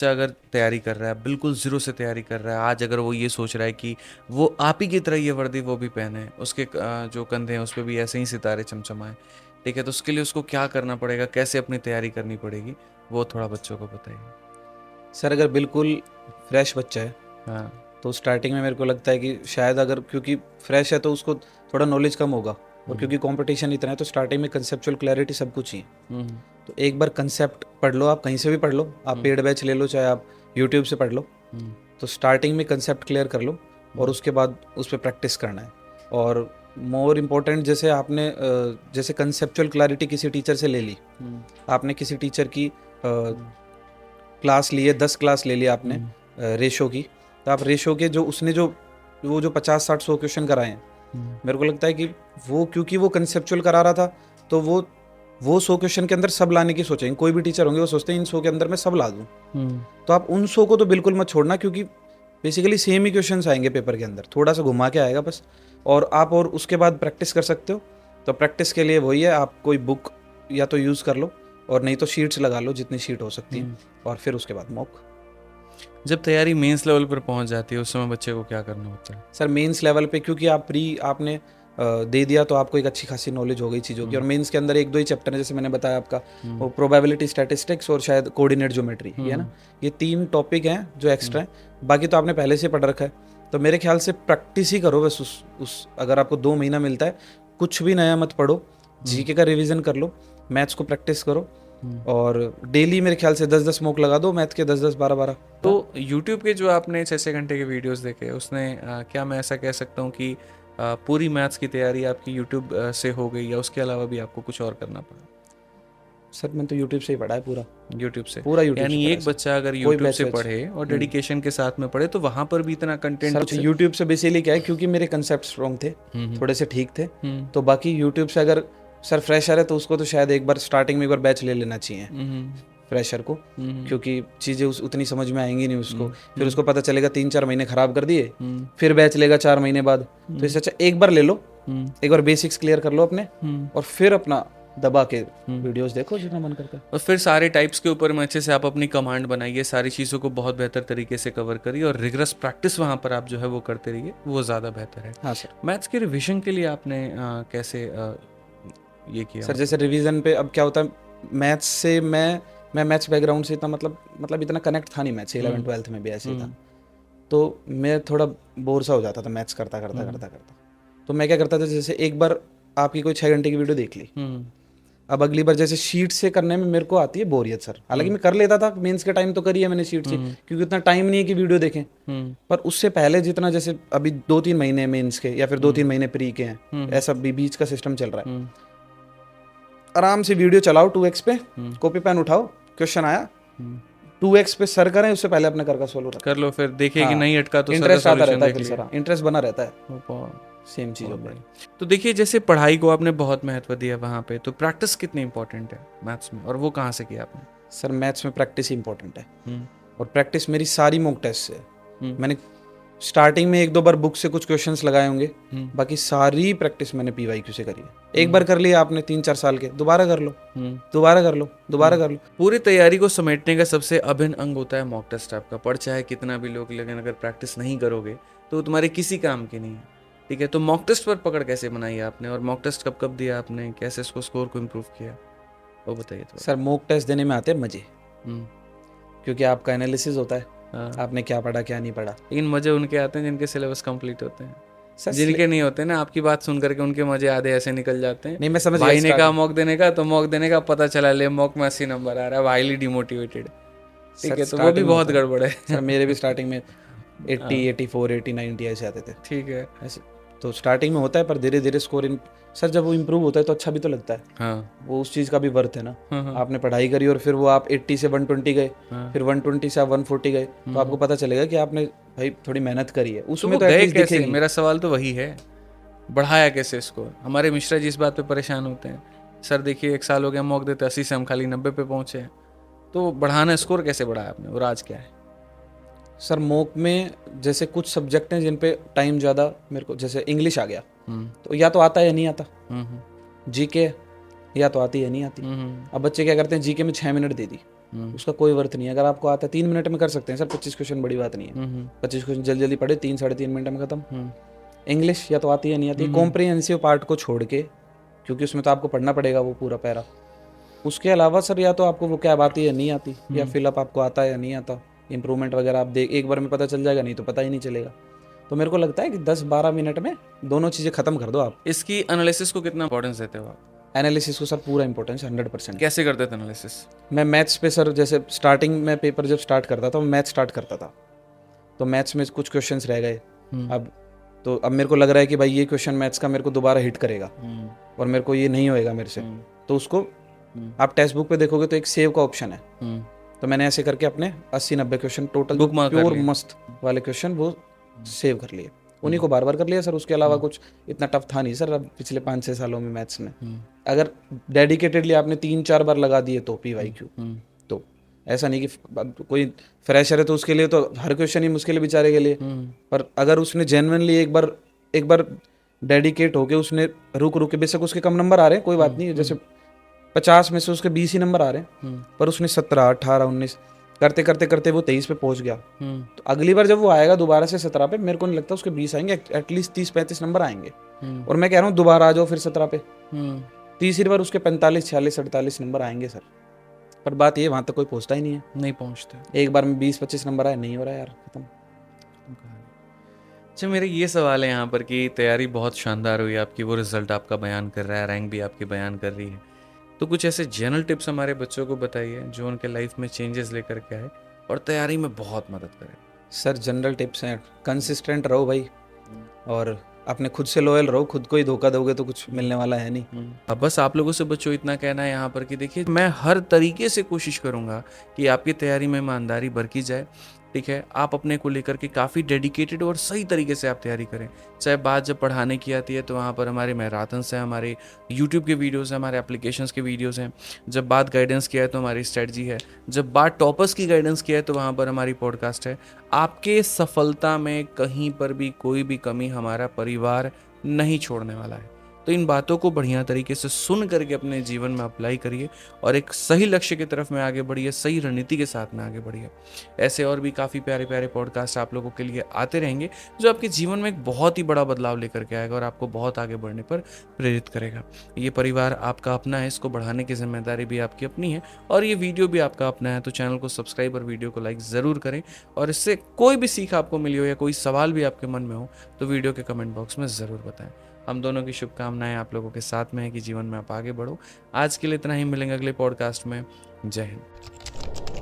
बच्चा अगर तैयारी कर रहा है, बिल्कुल ज़ीरो से तैयारी कर रहा है, आज अगर वो ये सोच रहा है कि वो आप ही की तरह ये वर्दी वो भी पहने, उसके जो कंधे हैं उस पे भी ऐसे ही सितारे चमचमाएं, ठीक है, तो उसके लिए उसको क्या करना पड़ेगा, कैसे अपनी तैयारी करनी पड़ेगी, वो थोड़ा बच्चों को बताइए। सर अगर बिल्कुल फ्रेश बच्चा है हाँ। तो स्टार्टिंग में मेरे को लगता है कि शायद अगर क्योंकि फ्रेश है तो उसको थोड़ा नॉलेज कम होगा, और क्योंकि कंपटीशन इतना है तो स्टार्टिंग में कंसेप्चुअल क्लैरिटी सब कुछ ही है। हम्म। तो एक बार कंसेप्ट पढ़ लो, आप कहीं से भी पढ़ लो, आप पेड बैच ले लो चाहे आप यूट्यूब से पढ़ लो। हम्म। तो स्टार्टिंग में कंसेप्ट क्लियर कर लो और उसके बाद उस पर प्रैक्टिस करना है। और मोर इम्पोर्टेंट, जैसे आपने जैसे कंसेप्चुअल क्लैरिटी किसी टीचर से ले ली, आपने किसी टीचर की क्लास ली है, 10 क्लास ले लिया आपने रेशो की, तो आप रेशो के जो उसने जो वो जो 50-60-100 क्वेश्चन कराए हैं, मेरे को लगता है कि वो क्योंकि वो कंसेप्चुअल करा रहा था तो वो 100 क्वेश्चन के अंदर सब लाने की सोचेंगे। कोई भी टीचर होंगे वो सोचते हैं इन 100 के अंदर मैं सब ला दूं। तो आप उन 100 को तो बिल्कुल मत छोड़ना, क्योंकि बेसिकली सेम ही क्वेश्चंस आएंगे पेपर के अंदर, थोड़ा सा घुमा के आएगा बस। और आप और उसके बाद प्रैक्टिस कर सकते हो। तो प्रैक्टिस के लिए वही है, आप कोई बुक या तो यूज़ कर लो और नहीं तो शीट्स लगा लो जितनी शीट हो सकती है, और फिर उसके बाद मॉक। जब तैयारी मेंस लेवल पर पहुंच जाती है उस समय बच्चे को क्या करना होता है? सर मेंस लेवल पे क्योंकि आपने दे दिया तो आपको एक अच्छी खासी नॉलेज हो गई चीज़ों की। और मेंस के अंदर एक दो ही चैप्टर है, जैसे मैंने बताया आपका वो प्रोबेबिलिटी स्टैटिस्टिक्स और शायद कोऑर्डिनेट ज्योमेट्री, ये ना, ये 3 टॉपिक हैं जो एक्स्ट्रा हैं। बाकी तो आपने पहले से पढ़ रखा है। तो मेरे ख्याल से प्रैक्टिस ही करो बस। उस अगर आपको 2 महीना मिलता है, कुछ भी नया मत पढ़ो, जीके का रिवीजन कर लो, मैथ्स को प्रैक्टिस करो, और डेली मेरे ख्याल से 10-10 मॉक लगा दो मैथ के, 10-10 12-12। तो YouTube के जो आपने 6-6 घंटे के वीडियोस देखे उसने क्या मैं ऐसा कह सकता हूँ कि पूरी मैथ्स की तैयारी आपकी YouTube से हो गई या उसके अलावा भी आपको कुछ और करना पड़ा? सर मैंने तो यूट्यूब से ही पढ़ा है पूरा। YouTube से पूरा यूट्यूब से यानी पढ़ा है एक सर। बच्चा अगर कोई YouTube बैच से वैच पढ़े और डेडिकेशन के साथ में पढ़े तो वहाँ पर भी इतना कंटेंट सर यूट्यूब से बेसिकली क्या है, क्योंकि मेरे कंसेप्ट स्ट्रॉन्ग थे, थोड़े से ठीक थे, तो बाकी यूट्यूब से अगर सर फ्रेशर है तो उसको तो शायद एक बार स्टार्टिंग में एक बार बैच ले लेना चाहिए फ्रेशर को, क्योंकि चीज़ें उतनी समझ में आएंगी नहीं उसको। फिर उसको पता चलेगा 3-4 महीने खराब कर दिए, फिर बैच लेगा 4 महीने बाद। तो इससे अच्छा एक बार ले लो, एक बार बेसिक्स क्लियर कर लो अपने, और फिर अपना दबा के वीडियोस देखो जितना मन करता है। और फिर सारे टाइप्स के ऊपर में अच्छे से आप अपनी कमांड बनाइए, सारी चीज़ों को बहुत बेहतर तरीके से कवर करिए और रिगरस प्रैक्टिस वहाँ पर आप जो है वो करते रहिए, वो ज़्यादा बेहतर है। हाँ सर। मैथ्स के रिविजन के लिए आपने कैसे ये किया? सर जैसे रिवीजन पे अब क्या होता है, मैथ्स से मैं मैथ्स बैकग्राउंड से इतना मतलब इतना कनेक्ट था नहीं मैथ्स से, 11th-12th में भी ऐसे ही था। तो मैं थोड़ा बोर सा हो जाता था मैथ्स करता करता। तो मैं क्या करता था, जैसे एक बार आपकी कोई 6 घंटे की वीडियो देख ली, अब अगली बार जैसे शीट से करने में मेरे को आती है बोरियत सर। हालांकि मैं कर लेता था मेंस के टाइम, तो करी है मैंने शीट से, क्योंकि उतना टाइम नहीं है कि वीडियो देखें। पर उससे पहले जितना, जैसे अभी 2-3 महीने मेंस के या फिर 2-3 महीने प्री के हैं, ऐसा बीच का सिस्टम चल रहा है, आराम से वीडियो चलाओ 2x पे, कॉपी पेन उठाओ, क्वेश्चन आया 2x पे सर करें, उससे पहले अपने घर का सोल्व कर लो, फिर देखिए कि नहीं अटका तो इंटरेस्ट आता रहता है, फिर सर इंटरेस्ट बना रहता है सेम चीज़ों पे। तो देखिए जैसे पढ़ाई को आपने बहुत महत्व दिया वहाँ पे, तो प्रैक्टिस कितनी इंपॉर्टेंट है मैथ्स में, और वो कहाँ से किया आपने? सर मैथ्स में प्रैक्टिस ही इंपॉर्टेंट है, और प्रैक्टिस मेरी सारी मॉक टेस्ट से। मैंने स्टार्टिंग में 1-2 बार बुक से कुछ क्वेश्चंस लगाए होंगे, बाकी सारी प्रैक्टिस मैंने PYQ से करी है। एक बार कर लिया आपने 3-4 साल के, दोबारा कर लो, दोबारा कर लो, दोबारा कर लो। पूरी तैयारी को समेटने का सबसे अभिन्न अंग होता है मॉक टेस्ट आपका। पढ़ चाहे कितना भी लोग, लेकिन अगर प्रैक्टिस नहीं करोगे तो तुम्हारे किसी काम की नहीं है, ठीक है? तो मॉक टेस्ट पर पकड़ कैसे बनाई आपने, और मॉक टेस्ट कब कब दिया आपने, कैसे इसको स्कोर को इम्प्रूव किया, वो बताइए थोड़ा। सर मॉक टेस्ट देने में आते हैं मजे, क्योंकि आपका एनालिसिस होता है, आपने क्या पढ़ा क्या नहीं पढ़ा। लेकिन मजे उनके आते हैं जिनके सिलेबस कंप्लीट होते हैं, जिनके नहीं होते ना, आपकी बात सुन करके उनके मजे आधे ऐसे निकल जाते हैं। नहीं मैं समझ भाई ने कहा मॉक देने का, तो मॉक देने का पता चला ले मॉक में 80 नंबर आ रहा है, हाईली डिमोटिवेटेड, ठीक है? तो वो भी बहुत गड़बड़ है। सर मेरे भी स्टार्टिंग में 80, 84, 80, 90 ऐसे आते थे, ठीक है ऐसे। तो स्टार्टिंग में होता है, पर धीरे धीरे स्कोर सर जब वो इम्प्रूव होता है तो अच्छा भी तो लगता है। हाँ। वो उस चीज़ का भी वर्थ है ना। आपने पढ़ाई करी और फिर वो आप 80 से 120 गए, फिर 120 से आप 140 गए, तो आपको पता चलेगा कि आपने भाई थोड़ी मेहनत करी है उसमें। तो गए कैसे? मेरा सवाल तो वही है, बढ़ाया कैसे इसको? हमारे मिश्रा जी इस बात पे परेशान होते हैं, सर देखिए 1 साल हो गया मॉक देते, 80 से हम खाली 90 पे पहुंचे हैं। तो बढ़ाना, स्कोर कैसे बढ़ाया आपने, और आज क्या है? सर मॉक में जैसे कुछ सब्जेक्ट हैं जिन पे टाइम ज़्यादा मेरे को, जैसे इंग्लिश आ गया तो या तो आता है या नहीं आता, जीके या तो आती है नहीं आती। अब बच्चे क्या करते हैं, जीके में 6 मिनट दे दी, उसका कोई वर्थ नहीं है। अगर आपको आता है 3 मिनट में कर सकते हैं सर, 25 क्वेश्चन बड़ी बात नहीं है। 25 क्वेश्चन जल्दी जल्दी पढ़े, 3 साढ़े 3 मिनट में खत्म। इंग्लिश या तो आती है नहीं आती, कॉम्प्रिहेंसिव पार्ट को छोड़ के, क्योंकि उसमें तो आपको पढ़ना पड़ेगा वो पूरा पैरा। उसके अलावा सर या तो आपको वो क्या आती है नहीं आती, या फिलअप आपको आता है या नहीं आता, इंप्रूवमेंट वगैरह आप देख एक बार में पता चल जाएगा, नहीं तो पता ही नहीं चलेगा। तो मेरे को लगता है कि 10-12 मिनट में दोनों चीज़ें खत्म कर दो आप। इसकी एनालिसिस को कितना इंपॉर्टेंस देते हो आप? एनालिसिस को सर पूरा इंपॉर्टेंस 100%। कैसे करते थे एनालिसिस? मैं मैथ्स पे सर, जैसे स्टार्टिंग में पेपर जब स्टार्ट करता था, मैं मैथ्स स्टार्ट करता था, तो मैथ्स में कुछ क्वेश्चंस रह गए। अब मेरे को लग रहा है कि भाई ये क्वेश्चन मैथ्स का मेरे को दोबारा हिट करेगा और मेरे को ये नहीं होएगा मेरे से, तो उसको आप टेक्स्ट बुक पे देखोगे तो एक सेव का ऑप्शन है, तो मैंने ऐसे करके अपने 80-90 क्वेश्चन टोटल प्योर मस्त वाले क्वेश्चन वो सेव कर लिए, उन्हीं को बार बार कर लिया सर। उसके अलावा कुछ इतना टफ था नहीं सर। अब पिछले 5-6 सालों में मैथ्स में अगर डेडिकेटेडली आपने 3-4 बार लगा दिए तो PYQ, तो ऐसा नहीं कि कोई फ्रेशर है तो उसके लिए तो हर क्वेश्चन ही मुश्किल है बेचारे के लिए, पर अगर उसने जेन्युइनली एक बार डेडिकेट होके उसने रुक के, बेशक उसके कम नंबर आ रहे हैं कोई बात नहीं, जैसे 50 में से उसके 20 ही नंबर आ रहे हैं, पर उसने 17, 18, 19 करते करते करते वो 23 पे पहुंच गया। तो अगली बार जब वो आएगा दोबारा से 17 पे, मेरे को नहीं लगता उसके 20 आएंगे, एटलीस्ट 30-35 नंबर आएंगे। और मैं कह रहा हूँ दोबारा आ जाओ फिर 17 पे, तीसरी बार उसके 45, 46, 48 नंबर आएंगे सर। पर बात ये वहां तक कोई पहुंचता ही नहीं है, नहीं पहुंचते। एक बार में 20-25 नंबर आए, नहीं हो रहा यार, खत्म। अच्छा, मेरे ये सवाल है यहाँ पर कि तैयारी बहुत शानदार हुई आपकी, वो रिजल्ट आपका बयान कर रहा है, रैंक भी आपकी बयान कर रही है, तो कुछ ऐसे जनरल टिप्स हमारे बच्चों को बताइए जो उनके लाइफ में चेंजेस लेकर के आए और तैयारी में बहुत मदद करे। सर जनरल टिप्स हैं, कंसिस्टेंट रहो भाई, और अपने खुद से लॉयल रहो। खुद को ही धोखा दोगे तो कुछ मिलने वाला है नहीं। अब बस आप लोगों से बच्चों इतना कहना है यहाँ पर कि देखिए, मैं हर तरीके से कोशिश करूँगा कि आपकी तैयारी में ईमानदारी बरती जाए, ठीक है। आप अपने को लेकर के काफ़ी डेडिकेटेड और सही तरीके से आप तैयारी करें। चाहे बात जब पढ़ाने की आती है तो वहाँ पर हमारे मैराथन्स हैं, हमारे यूट्यूब के वीडियोस हैं, हमारे एप्लीकेशंस के वीडियोस हैं। जब बात गाइडेंस की है तो हमारी स्ट्रेटजी है। जब बात टॉपर्स की गाइडेंस की है तो वहाँ पर हमारी पॉडकास्ट है। आपके सफलता में कहीं पर भी कोई भी कमी हमारा परिवार नहीं छोड़ने वाला है। तो इन बातों को बढ़िया तरीके से सुन करके अपने जीवन में अप्लाई करिए और एक सही लक्ष्य की तरफ में आगे बढ़िए, सही रणनीति के साथ में आगे बढ़िए। ऐसे और भी काफ़ी प्यारे प्यारे पॉडकास्ट आप लोगों के लिए आते रहेंगे जो आपके जीवन में एक बहुत ही बड़ा बदलाव लेकर के आएगा और आपको बहुत आगे बढ़ने पर प्रेरित करेगा। ये परिवार आपका अपना है, इसको बढ़ाने की जिम्मेदारी भी आपकी अपनी है और ये वीडियो भी आपका अपना है। तो चैनल को सब्सक्राइब और वीडियो को लाइक ज़रूर करें, और इससे कोई भी सीख आपको मिली हो या कोई सवाल भी आपके मन में हो तो वीडियो के कमेंट बॉक्स में ज़रूर बताएं। हम दोनों की शुभकामनाएं आप लोगों के साथ में है कि जीवन में आप आगे बढ़ो। आज के लिए इतना ही, मिलेंगे अगले पॉडकास्ट में। जय हिंद।